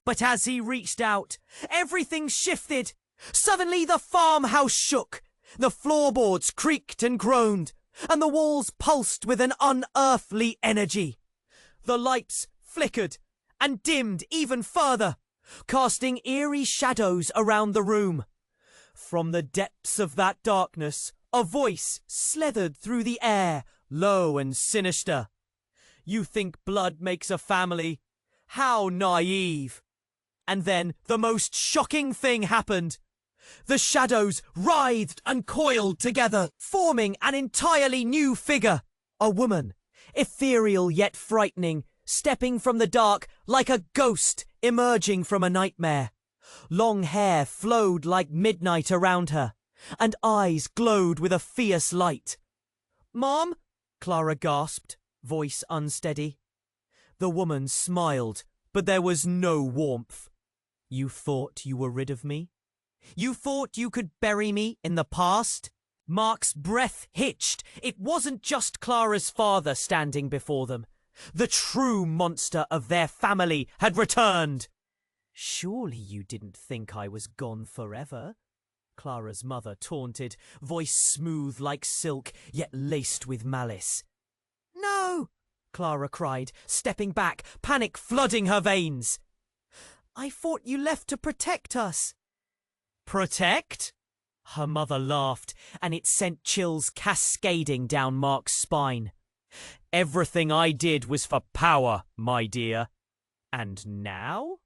But as he reached out, everything shifted. Suddenly the farmhouse shook. The floorboards creaked and groaned, and the walls pulsed with an unearthly energy. The lights flickered and dimmed even further, casting eerie shadows around the room. From the depths of that darkness, a voice slithered through the air, low and sinister. You think blood makes a family? How naive! And then the most shocking thing happened. The shadows writhed and coiled together, forming an entirely new figure. A woman, ethereal yet frightening, stepping from the dark like a ghost emerging from a nightmare. Long hair flowed like midnight around her, and eyes glowed with a fierce light. Mom? Clara gasped, voice unsteady. The woman smiled, but there was no warmth. You thought you were rid of me? You thought you could bury me in the past? Mark's breath hitched. It wasn't just Clara's father standing before them. The true monster of their family had returned. Surely you didn't think I was gone forever? Clara's mother taunted, voice smooth like silk, yet laced with malice. No, Clara cried, stepping back, panic flooding her veins. I thought you left to protect us. Protect? Her mother laughed, and it sent chills cascading down Mark's spine. Everything I did was for power, my dear. And now?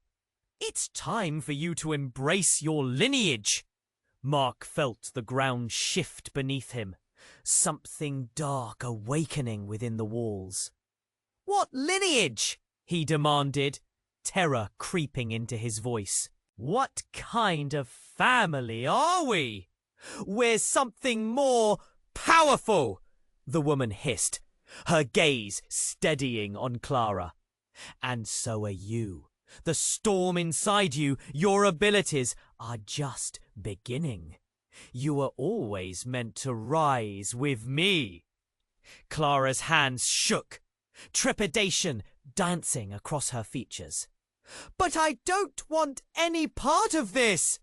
It's time for you to embrace your lineage. Mark felt the ground shift beneath him, something dark awakening within the walls. What lineage? He demanded. terror creeping into his voice. What kind of family are we? We're something more powerful, the woman hissed, her gaze steadying on Clara. And so are you. The storm inside you, your abilities, are just beginning. You were always meant to rise with me. Clara's hands shook, trepidation dancing across her features. But I don't want any part of this.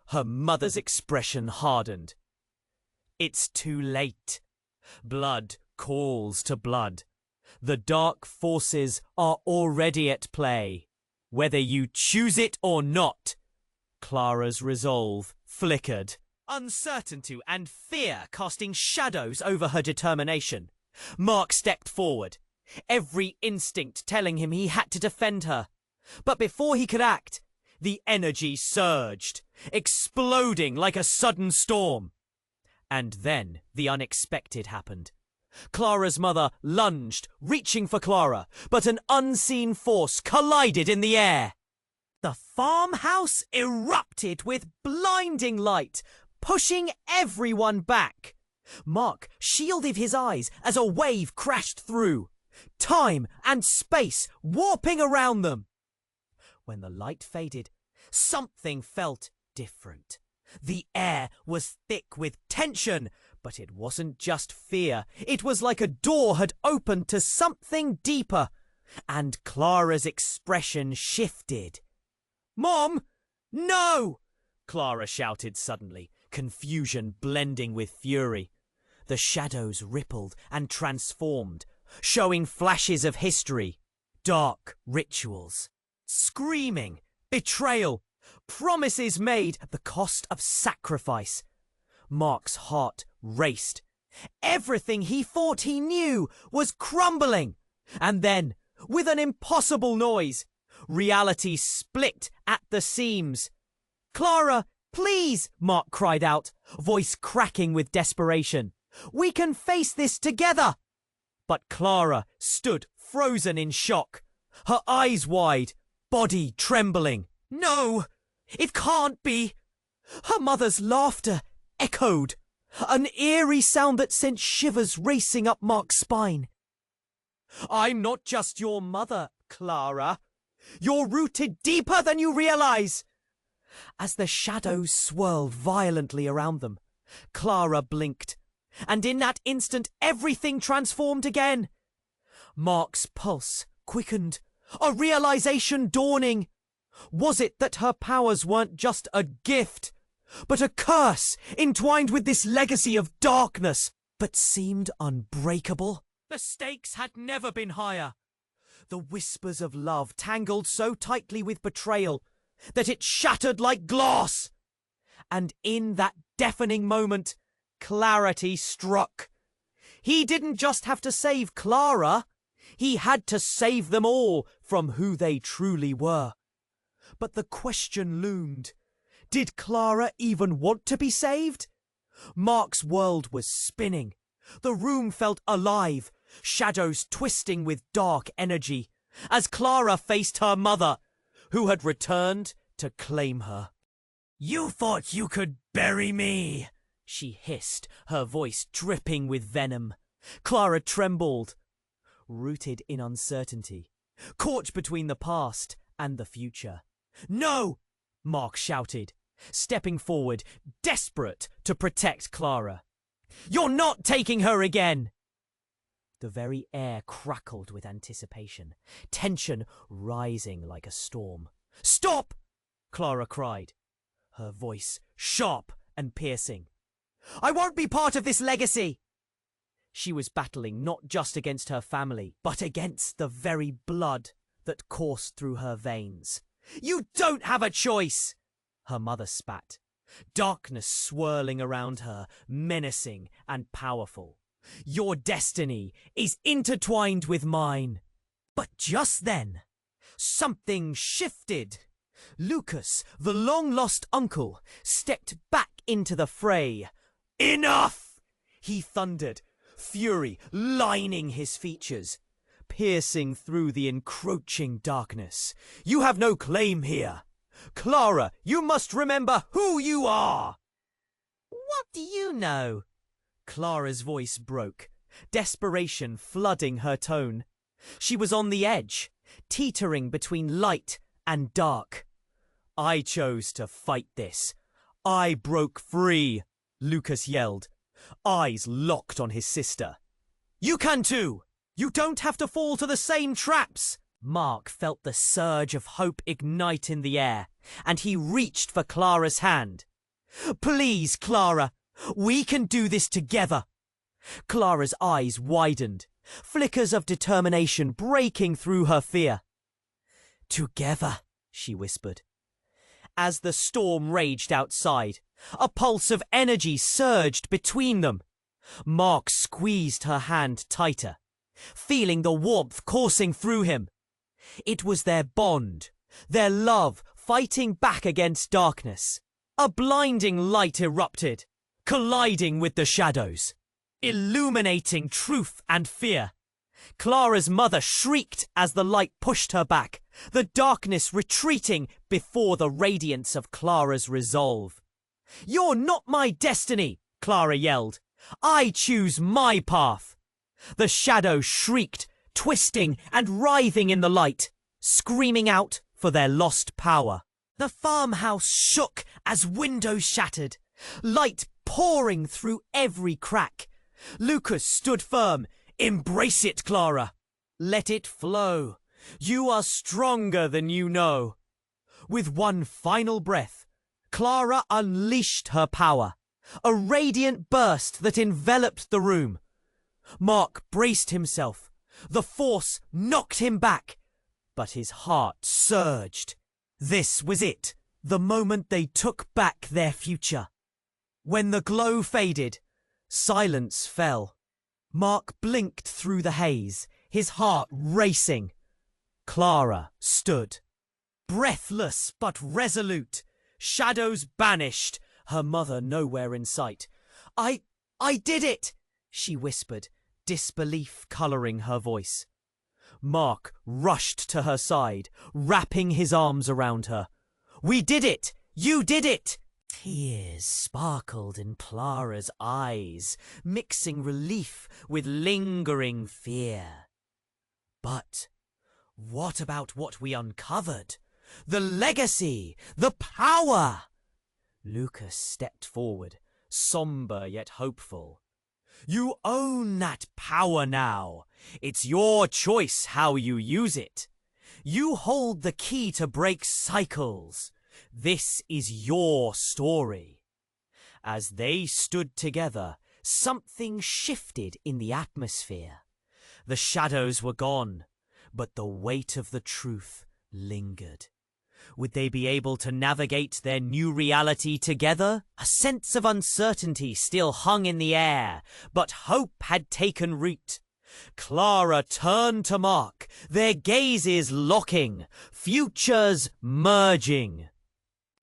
Her mother's expression hardened. It's too late. Blood calls to blood. The dark forces are already at play, whether you choose it or not. Clara's resolve flickered, uncertainty and fear casting shadows over her determination. Mark stepped forward, every instinct telling him he had to defend her. But before he could act, the energy surged, exploding like a sudden storm. And then the unexpected happened. Clara's mother lunged, reaching for Clara, but an unseen force collided in the air. The farmhouse erupted with blinding light, pushing everyone back. Mark shielded his eyes as a wave crashed through, time and space warping around them. When the light faded, something felt different. The air was thick with tension, but it wasn't just fear. It was like a door had opened to something deeper, and Clara's expression shifted. "Mom, no!" Clara shouted suddenly, confusion blending with fury. The shadows rippled and transformed, showing flashes of history, dark rituals, screaming, betrayal, promises made at the cost of sacrifice. Mark's heart raced. Everything he thought he knew was crumbling. And then, with an impossible noise, reality split at the seams. "Clara, please!" Mark cried out, voice cracking with desperation. "We can face this together!" But Clara stood frozen in shock, her eyes wide, body trembling. "No, it can't be!" Her mother's laughter echoed, an eerie sound that sent shivers racing up Mark's spine. "I'm not just your mother, Clara. You're rooted deeper than you realize." As the shadows swirled violently around them, Clara blinked, and in that instant everything transformed again. Mark's pulse quickened, a realization dawning. Was it that her powers weren't just a gift, but a curse entwined with this legacy of darkness, but seemed unbreakable? The stakes had never been higher. The whispers of love tangled so tightly with betrayal that it shattered like glass. And in that deafening moment, clarity struck. He didn't just have to save Clara, he had to save them all from who they truly were. But the question loomed, did Clara even want to be saved? Mark's world was spinning. The room felt alive, shadows twisting with dark energy, as Clara faced her mother, who had returned to claim her. "You thought you could bury me," she hissed, her voice dripping with venom. Clara trembled, rooted in uncertainty, caught between the past and the future. "No!" Mark shouted, stepping forward, desperate to protect Clara. "You're not taking her again!" The very air crackled with anticipation, tension rising like a storm. "Stop!" Clara cried, her voice sharp and piercing. "I won't be part of this legacy!" She was battling not just against her family, but against the very blood that coursed through her veins. "You don't have a choice!" Her mother spat, darkness swirling around her, menacing and powerful. "Your destiny is intertwined with mine." But just then, something shifted. Lucas, the long-lost uncle, stepped back into the fray. "Enough!" he thundered, fury lining his features. piercing through the encroaching darkness. "You have no claim here. Clara, you must remember who you are." "What do you know?" Clara's voice broke, desperation flooding her tone. She was on the edge, teetering between light and dark. "I chose to fight this. I broke free," Lucas yelled, eyes locked on his sister. "You can too! You don't have to fall to the same traps!" Mark felt the surge of hope ignite in the air, and he reached for Clara's hand. "Please, Clara, we can do this together." Clara's eyes widened, flickers of determination breaking through her fear. "Together," she whispered. As the storm raged outside, a pulse of energy surged between them. Mark squeezed her hand tighter, feeling the warmth coursing through him. It was their bond, their love fighting back against darkness. A blinding light erupted, colliding with the shadows, illuminating truth and fear. Clara's mother shrieked as the light pushed her back, the darkness retreating before the radiance of Clara's resolve. "You're not my destiny," Clara yelled. "I choose my path." The shadow shrieked, twisting and writhing in the light, screaming out for their lost power. The farmhouse shook as windows shattered, light pouring through every crack. Lucas stood firm. "Embrace it, Clara. Let it flow. You are stronger than you know." With one final breath, Clara unleashed her power, a radiant burst that enveloped the room. Mark braced himself. The force knocked him back, but his heart surged. This was it, the moment they took back their future. When the glow faded, silence fell. Mark blinked through the haze, his heart racing. Clara stood, breathless but resolute, shadows banished, her mother nowhere in sight. I did it," she whispered, disbelief colouring her voice. Mark rushed to her side, wrapping his arms around her. "We did it! You did it!" Tears sparkled in Clara's eyes, mixing relief with lingering fear. "But what about what we uncovered? The legacy, the power!" Lucas stepped forward, somber yet hopeful. "You own that power now. It's your choice how you use it. You hold the key to break cycles. This is your story." As they stood together, something shifted in the atmosphere. The shadows were gone, but the weight of the truth lingered. Would they be able to navigate their new reality together? A sense of uncertainty still hung in the air, but hope had taken root. Clara turned to Mark, their gazes locking, futures merging.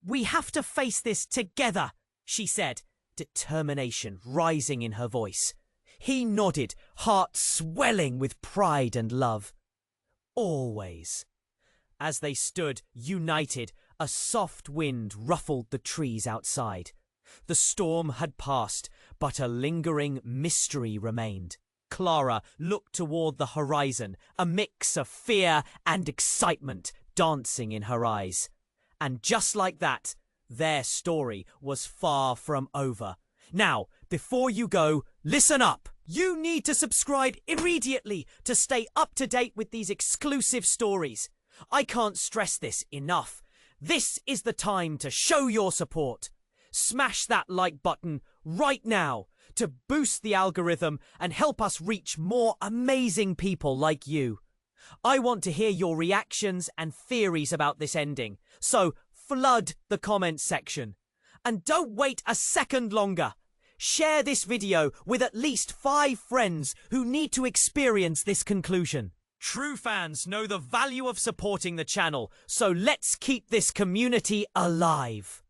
"We have to face this together," she said, determination rising in her voice. He nodded, heart swelling with pride and love. "Always." As they stood united, a soft wind ruffled the trees outside. The storm had passed, but a lingering mystery remained. Clara looked toward the horizon, a mix of fear and excitement dancing in her eyes. And just like that, their story was far from over. Now, before you go, listen up. You need to subscribe immediately to stay up to date with these exclusive stories. I can't stress this enough. This is the time to show your support. Smash that like button right now to boost the algorithm and help us reach more amazing people like you. I want to hear your reactions and theories about this ending, so flood the comments section. And don't wait a second longer. Share this video with at least 5 friends who need to experience this conclusion. True fans know the value of supporting the channel, so let's keep this community alive.